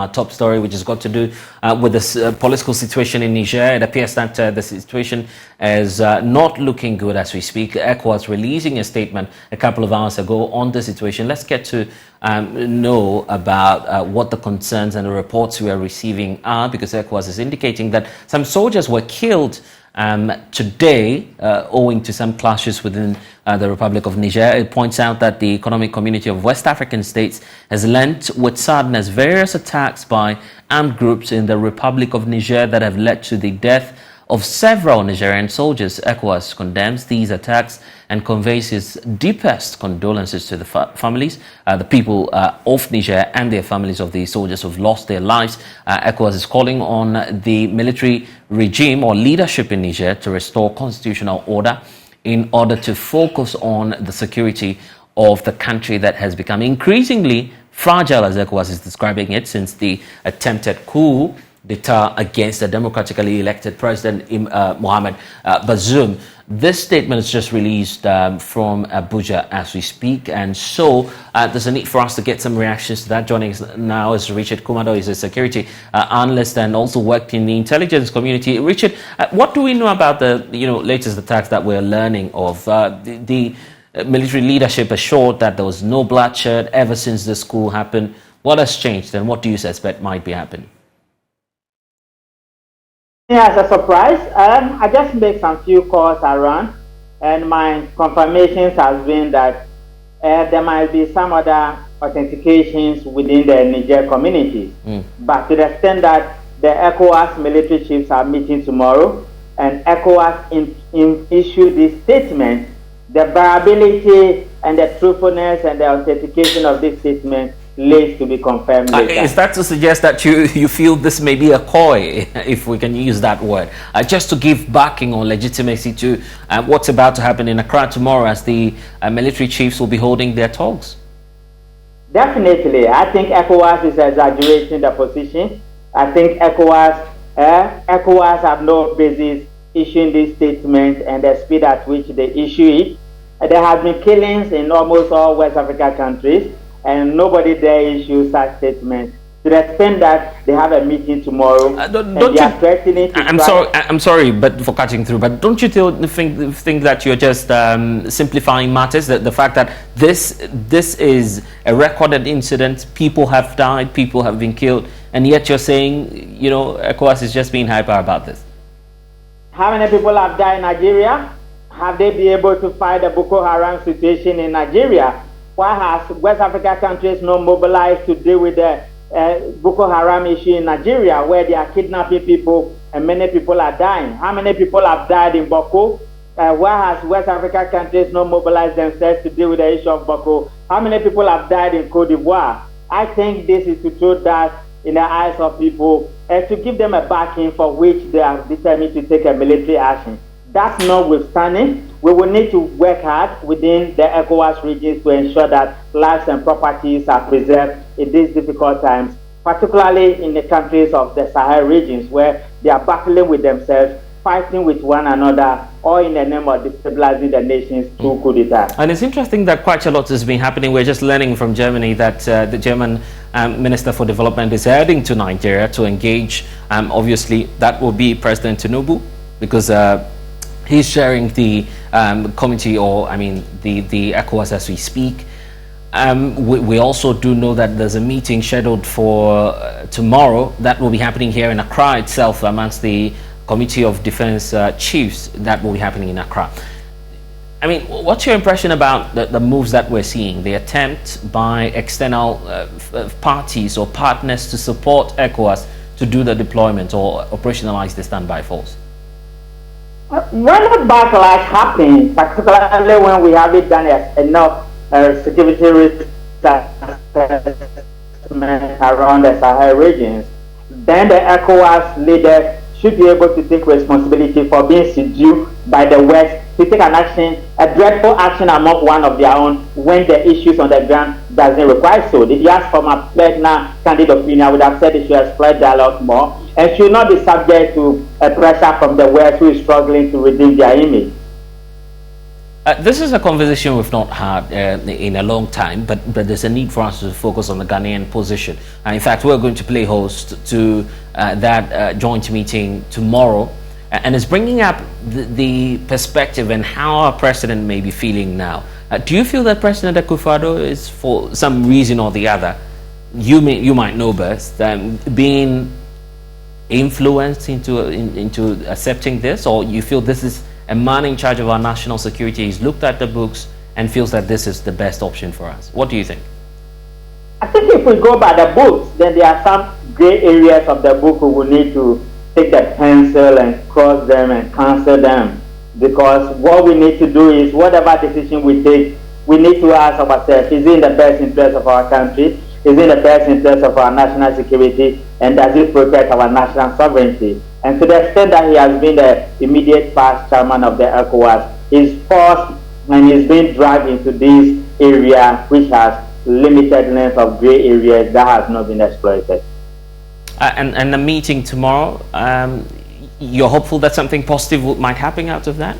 our top story, which has got to do with the political situation in Niger. It appears that the situation is not looking good as we speak. ECOWAS releasing a statement a couple of hours ago on the situation. Let's get to know about what the concerns and the reports we are receiving are, because ECOWAS is indicating that some soldiers were killed today, owing to some clashes within the Republic of Niger. It points out that the Economic Community of West African States has learnt with sadness various attacks by armed groups in the Republic of Niger that have led to the death of several Nigerian soldiers. ECOWAS condemns these attacks and conveys its deepest condolences to the families, the people of Niger and their families of the soldiers who've lost their lives. ECOWAS is calling on the military regime or leadership in Niger to restore constitutional order in order to focus on the security of the country that has become increasingly fragile, as ECOWAS is describing it, since the attempted coup d'etat against the democratically elected President Mohamed Bazoum. This statement is just released from Abuja as we speak, and so there's a need for us to get some reactions to that. Joining us now is Richard Kumado. He's a security analyst and also worked in the intelligence community. Richard, what do we know about the latest attacks that we're learning of? The military leadership assured that there was no bloodshed ever since this coup happened. What has changed, and what do you suspect might be happening? As a surprise, I just make some few calls around, and my confirmations has been that there might be some other authentications within the Niger community. But to the extent that the ECOWAS military chiefs are meeting tomorrow, and ECOWAS issue this statement, the variability and the truthfulness and the authentication of this statement lays to be confirmed later. Is that to suggest that you feel this may be a coy, if we can use that word, just to give backing or legitimacy to what's about to happen in Accra tomorrow, as the military chiefs will be holding their talks? Definitely. I think ECOWAS is exaggerating the position. I think ECOWAS have no basis issuing this statement and the speed at which they issue it. There have been killings in almost all West Africa countries, and nobody there issues such statements. To the extent that they have a meeting tomorrow, I'm sorry, but for cutting through. But don't you think that you're just simplifying matters? That the fact that this is a recorded incident, people have died, people have been killed, and yet you're saying, ECOWAS is just being hyper about this. How many people have died in Nigeria? Have they been able to fight the Boko Haram situation in Nigeria? Why has West Africa countries not mobilized to deal with the Boko Haram issue in Nigeria, where they are kidnapping people and many people are dying? How many people have died in Boko? Why has West Africa countries not mobilized themselves to deal with the issue of Boko? How many people have died in Cote d'Ivoire? I think this is to throw that in the eyes of people and to give them a backing for which they are determined to take a military action. That's notwithstanding, we will need to work hard within the ECOWAS regions to ensure that lives and properties are preserved in these difficult times, particularly in the countries of the Sahel regions, where they are battling with themselves, fighting with one another, all in the name of destabilizing the nations through coup d'etat. And it's interesting that quite a lot has been happening. We're just learning from Germany that the German Minister for Development is heading to Nigeria to engage. Obviously, that will be President Tinubu, because he's chairing the committee, the ECOWAS as we speak. We also do know that there's a meeting scheduled for tomorrow that will be happening here in Accra itself, amongst the Committee of Defense Chiefs, that will be happening in Accra. What's your impression about the moves that we're seeing, the attempt by external parties or partners to support ECOWAS to do the deployment or operationalize the standby force? When a backlash happens, particularly when we haven't done enough security risk assessment around the Sahel regions, then the ECOWAS leaders should be able to take responsibility for being seduced by the West to take an action, a dreadful action among one of their own, when the issues on the ground doesn't require so. If you ask for my personal candid opinion, I would have said they should explore dialogue more and should not be subject to a pressure from the West, who is struggling to redeem their image. This is a conversation we've not had in a long time, but there's a need for us to focus on the Ghanaian position. In fact, we're going to play host to that joint meeting tomorrow, and it's bringing up the perspective and how our president may be feeling now. Do you feel that President Akufo-Addo is, for some reason or the other, you might know best, being influenced into accepting this, or you feel this is a man in charge of our national security? He's looked at the books and feels that this is the best option for us? What do you think? I think if we go by the books, then there are some gray areas of the book we will need to take the pencil and cross them and cancel them. Because what we need to do is, whatever decision we take, we need to ask ourselves, is it in the best interest of our country? Is it in the best interest of our national security? And does it protect our national sovereignty? And to the extent that he has been the immediate past chairman of the ECOWAS, he's forced and he's been dragged into this area which has limited length of gray areas that has not been exploited. And the meeting tomorrow, you're hopeful that something positive might happen out of that?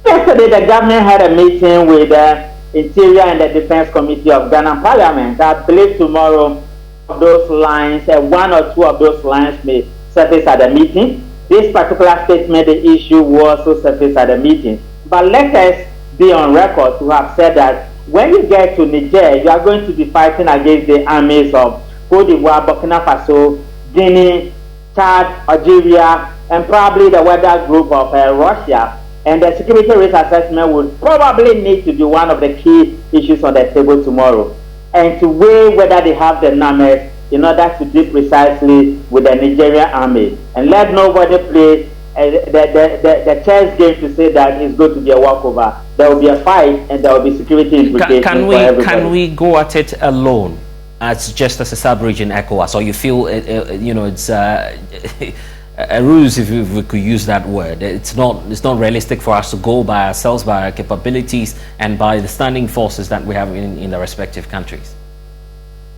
Yesterday, the government had a meeting with the Interior and the Defense Committee of Ghana Parliament. I believe tomorrow those lines, one or two of those lines may surface at the meeting. This particular statement, the issue will also surface at the meeting. But let us be on record to have said that when you get to Niger, you are going to be fighting against the armies of Cote d'Ivoire, Burkina Faso, Guinea, Chad, Algeria, and probably the weather group of Russia. And the security risk assessment would probably need to be one of the key issues on the table tomorrow. And to weigh whether they have the numbers in order to deal precisely with the Nigerian army. And let nobody play the chess game to say that it's going to be a walkover. There will be a fight and there will be security implications for everybody. Can we go at it alone, as just as a sub-region ECOWAS, or you feel it's a ruse, if we could use that word? It's not realistic for us to go by ourselves, by our capabilities, and by the standing forces that we have in the respective countries.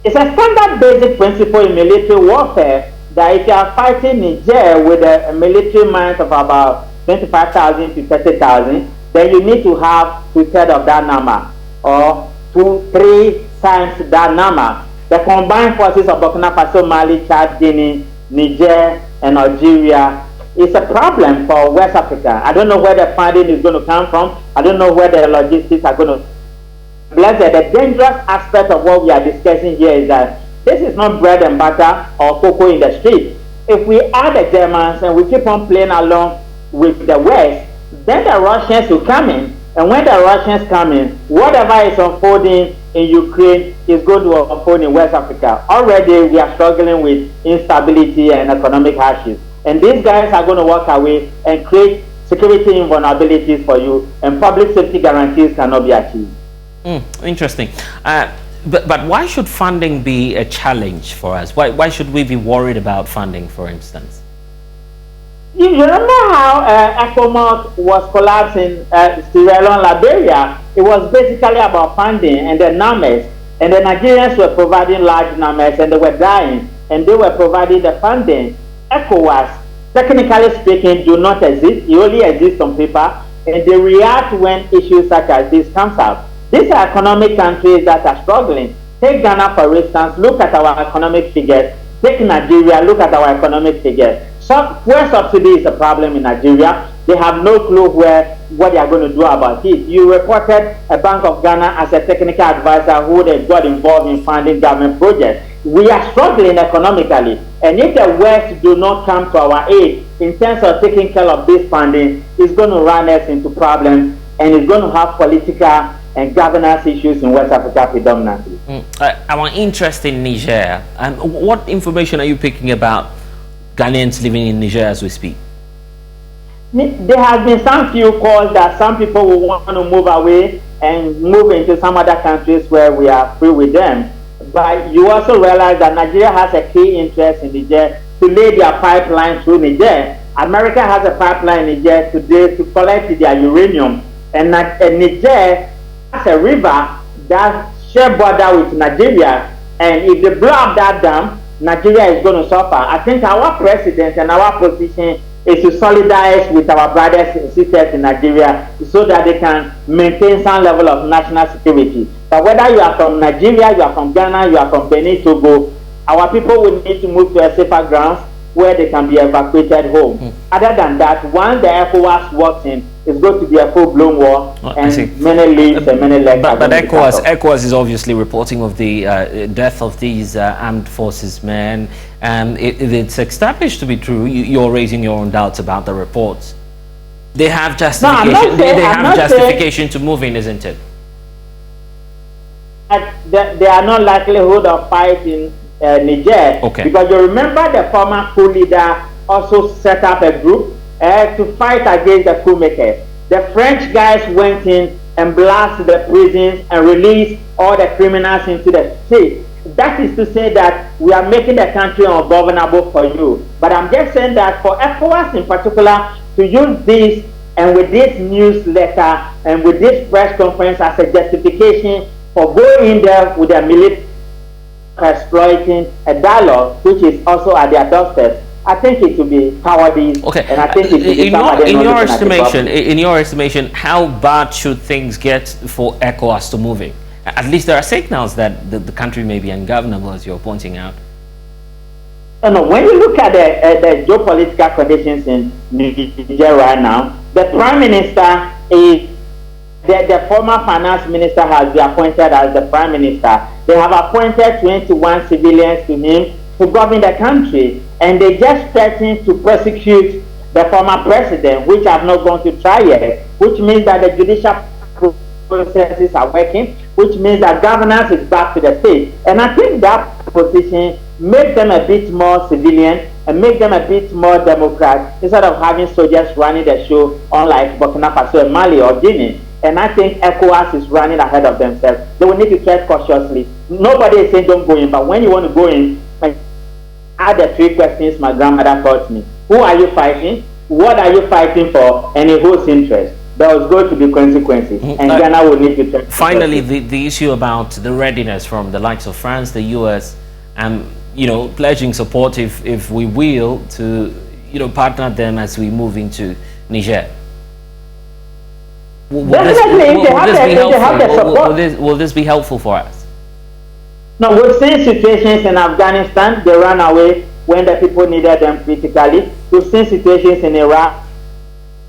It's a standard basic principle in military warfare that if you are fighting Niger with a military might of about 25,000 to 30,000, then you need to have 2/3 of that number, or 2-3 times that number. The combined forces of Burkina Faso, Mali, Chad, Guinea, Niger, and Algeria is a problem for West Africa. I don't know where the funding is going to come from. I don't know where the logistics are going to. Blessed, the dangerous aspect of what we are discussing here is that this is not bread and butter or cocoa in the street. If we are the Germans and we keep on playing along with the West, then the Russians will come in. And when the Russians come in, whatever is unfolding in Ukraine is going to unfold in West Africa. Already we are struggling with instability and economic hardships. And these guys are going to walk away and create security vulnerabilities for you, and public safety guarantees cannot be achieved. Interesting. But why should funding be a challenge for us? Why should we be worried about funding, for instance? You remember how ECOWAS was collapsing Sierra Leone, Liberia? It was basically about funding and the numbers. And the Nigerians were providing large numbers and they were dying. And they were providing the funding. ECOWAS, technically speaking, do not exist. It only exists on paper. And they react when issues such as this comes up. These are economic countries that are struggling. Take Ghana, for instance. Look at our economic figures. Take Nigeria. Look at our economic figures. Fuel subsidy is a problem in Nigeria. They have no clue what they are going to do about it. You reported a Bank of Ghana as a technical advisor who they got involved in funding government projects. We are struggling economically. And if the West do not come to our aid in terms of taking care of this funding, it's going to run us into problems, and it's going to have political and governance issues in West Africa predominantly. Our interest in Niger, what information are you picking about Ghanaians living in Niger as we speak? There has been some few calls that some people will want to move away and move into some other countries where we are free with them. But you also realize that Nigeria has a key interest in Niger to lay their pipeline through Niger. America has a pipeline in Niger today to collect their uranium. And Niger has a river that share border with Nigeria. And if they blow up that dam, Nigeria is going to suffer. I think our president and our position is to solidarize with our brothers and sisters in Nigeria so that they can maintain some level of national security. But whether you are from Nigeria, you are from Ghana, you are from Benin, Togo, our people will need to move to a safer grounds where they can be evacuated home. Other than that, once the ECOWAS walks in, it's going to be a full-blown war, and many lives and many legs. But ECOWAS is obviously reporting of the death of these armed forces men, and it's established to be true. You're raising your own doubts about the reports. They have justification. No, they have justification to move in, isn't it? There are no likelihood of fighting Niger, because you remember the former coup leader also set up a group to fight against the coup makers. The French guys went in and blasted the prisons and released all the criminals into the state. That is to say that we are making the country ungovernable for you. But I'm just saying that for ECOWAS in particular to use this and with this newsletter and with this press conference as a justification for going in there with their military exploiting a dialogue which is also at their doorstep, I think it will be cowardice. And I think it will be in your estimation, how bad should things get for ECOWAS to move in? At least there are signals that the country may be ungovernable, as you're pointing out. No, when you look at the geopolitical conditions in Niger right now, the Prime Minister is the former finance minister has been appointed as the Prime Minister. They have appointed 21 civilians to him to govern the country, and they just threatened to prosecute the former president, which have not gone to trial yet, which means that the judicial processes are working, which means that governance is back to the state. And I think that position makes them a bit more civilian and make them a bit more democrat instead of having soldiers running the show, unlike Burkina Faso, Mali, or Guinea. And I think ECOWAS is running ahead of themselves. They will need to tread cautiously. Nobody is saying don't go in, but when you want to go in, add the 3 questions my grandmother taught me. Who are you fighting? What are you fighting for? And in whose interest? There was going to be consequences. And Ghana will need to tread. Finally, the issue about the readiness from the likes of France, the US, and pledging support if we will to partner them as we move into Niger. Will this be helpful for us? No, we've seen situations in Afghanistan, they ran away when the people needed them critically. We've seen situations in Iraq,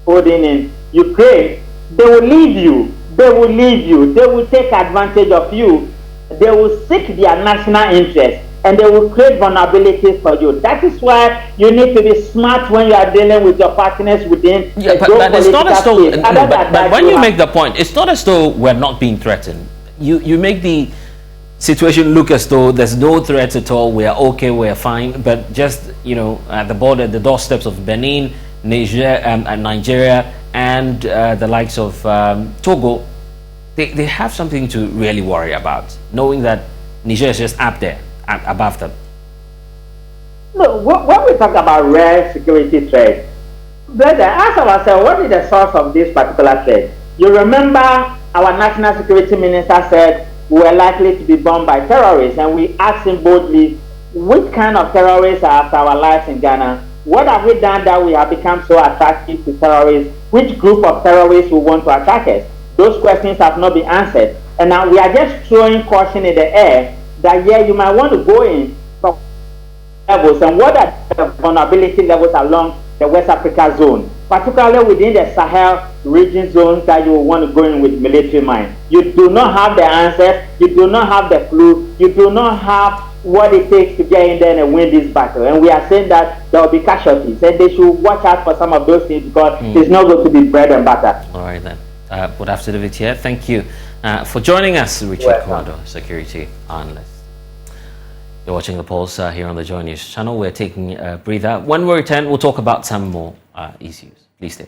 holding in Ukraine. They will leave you. They will leave you. They will take advantage of you. They will seek their national interest, and they will create vulnerabilities for you. That is why you need to be smart when you are dealing with your partners within the but it's not as though. But when you make the point, it's not as though we're not being threatened. You make the situation look as though there's no threats at all. We are okay. We are fine. But just at the border, the doorsteps of Benin, Niger, and Nigeria, and the likes of Togo, they have something to really worry about, knowing that Niger is just up there, above them. No, when we talk about rare security threats, brother, ask ourselves, what is the source of this particular threat? You remember our national security minister said we were likely to be bombed by terrorists, and we asked him boldly, which kind of terrorists are after our lives in Ghana? What have we done that we have become so attractive to terrorists? Which group of terrorists will want to attack us? Those questions have not been answered. And now we are just throwing caution in the air that, yeah, you might want to go in from levels. And what are the vulnerability levels along the West Africa zone, particularly within the Sahel region zones that you want to go in with military mind? You do not have the answers. You do not have the clue. You do not have what it takes to get in there and win this battle. And we are saying that there will be casualties, and they should watch out for some of those things because it's not going to be bread and butter. All right then. We'll have to leave it here. Thank you for joining us, Richard Kwado, security analyst. You're watching The Pulse here on the Joy News channel. We're taking a breather. When we return, we'll talk about some more issues. Please stay.